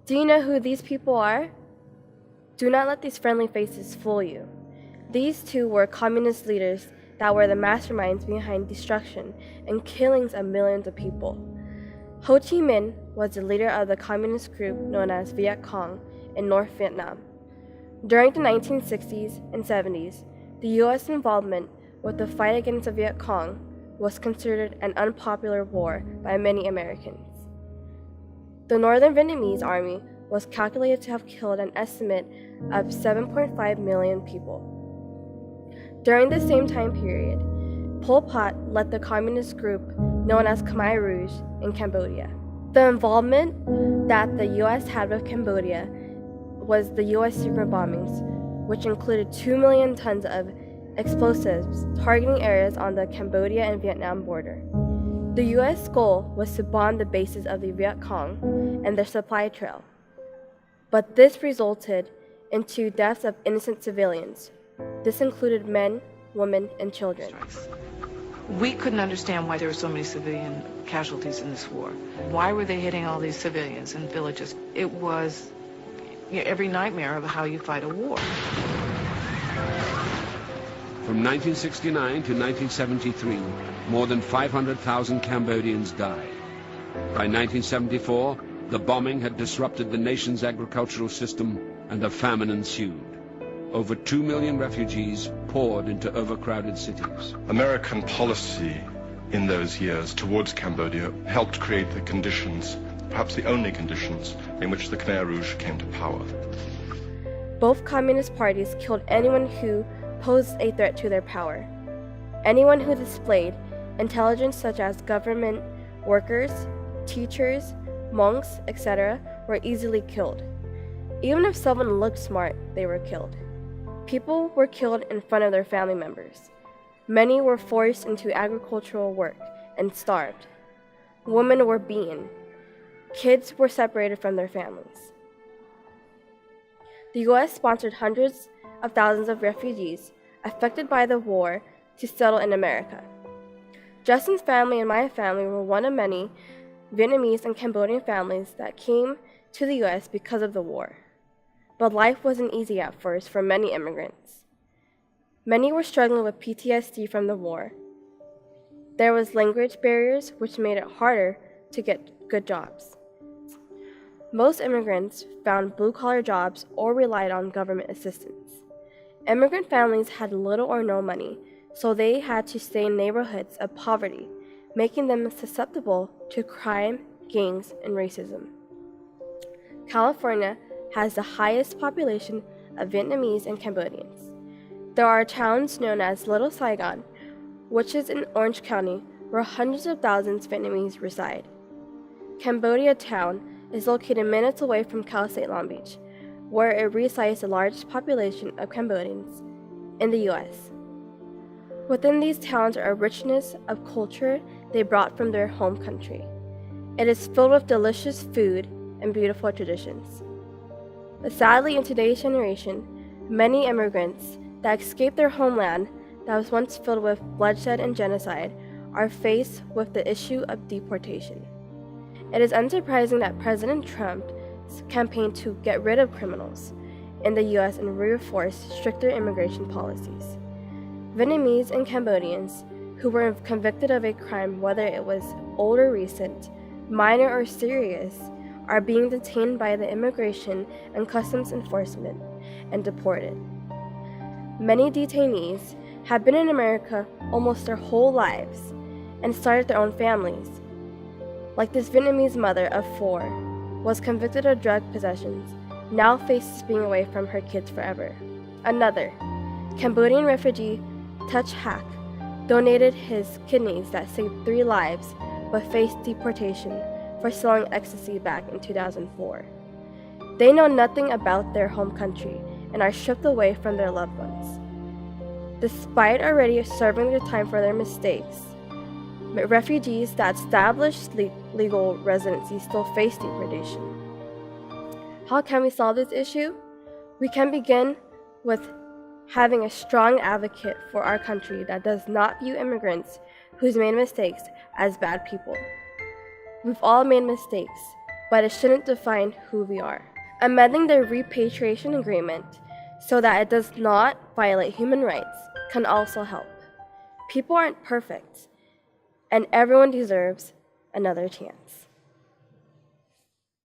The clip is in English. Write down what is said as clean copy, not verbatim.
Do you know who these people are? Do not let these friendly faces fool you. These two were communist leaders that were the masterminds behind destruction and killings of millions of people. Ho Chi Minh was the leader of the communist group known as Viet Cong in North Vietnam. During the 1960s and 70s, the U.S. involvement with the fight against the Viet Cong was considered an unpopular war by many Americans. The Northern Vietnamese Army was calculated to have killed an estimate of 7.5 million people. During the same time period, Pol Pot led the communist group known as Khmer Rouge in Cambodia. The involvement that the U.S. had with Cambodia was the U.S. secret bombings, which included 2 million tons of explosives targeting areas on the Cambodia and Vietnam border. The U.S. goal was to bomb the bases of the Viet Cong and their supply trail. But this resulted in 2 deaths of innocent civilians. This included men, women, and children. We couldn't understand why there were so many civilian casualties in this war. Why were they hitting all these civilians in villages? It was every nightmare of how you fight a war. From 1969 to 1973, more than 500,000 Cambodians died. By 1974, the bombing had disrupted the nation's agricultural system and a famine ensued. Over 2 million refugees poured into overcrowded cities. American policy in those years towards Cambodia helped create the conditions, perhaps the only conditions, in which the Khmer Rouge came to power. Both communist parties killed anyone who posed a threat to their power. Anyone who displayed intelligence such as government workers, teachers, monks, etc. were easily killed. Even if someone looked smart, they were killed. People were killed in front of their family members. Many were forced into agricultural work and starved. Women were beaten. Kids were separated from their families. The U.S. sponsored hundreds of thousands of refugees affected by the war to settle in America. Justin's family and my family were one of many Vietnamese and Cambodian families that came to the U.S. because of the war. But life wasn't easy at first for many immigrants. Many were struggling with PTSD from the war. There was language barriers which made it harder to get good jobs. Most immigrants found blue-collar jobs or relied on government assistance. Immigrant families had little or no money, so they had to stay in neighborhoods of poverty, making them susceptible to crime, gangs, and racism. California has the highest population of Vietnamese and Cambodians. There are towns known as Little Saigon, which is in Orange County, where hundreds of thousands of Vietnamese reside. Cambodia Town is located minutes away from Cal State Long Beach, where it resides the largest population of Cambodians in the U.S. Within these towns are a richness of culture they brought from their home country. It is filled with delicious food and beautiful traditions. But sadly, in today's generation, many immigrants that escaped their homeland that was once filled with bloodshed and genocide are faced with the issue of deportation. It is unsurprising that President Trump's campaign to get rid of criminals in the U.S. and reinforce stricter immigration policies. Vietnamese and Cambodians who were convicted of a crime, whether it was old or recent, minor or serious, are being detained by the Immigration and Customs Enforcement and deported. Many detainees have been in America almost their whole lives and started their own families. Like this Vietnamese mother of 4, was convicted of drug possessions, now faces being away from her kids forever. Another, Cambodian refugee Touch Hack, donated his kidneys that saved 3 lives but faced deportation for selling ecstasy back in 2004. They know nothing about their home country and are stripped away from their loved ones. Despite already serving their time for their mistakes, refugees that established legal residency still face deportation. How can we solve this issue? We can begin with having a strong advocate for our country that does not view immigrants who's made mistakes as bad people. We've all made mistakes, but it shouldn't define who we are. Amending the repatriation agreement so that it does not violate human rights can also help. People aren't perfect, and everyone deserves another chance.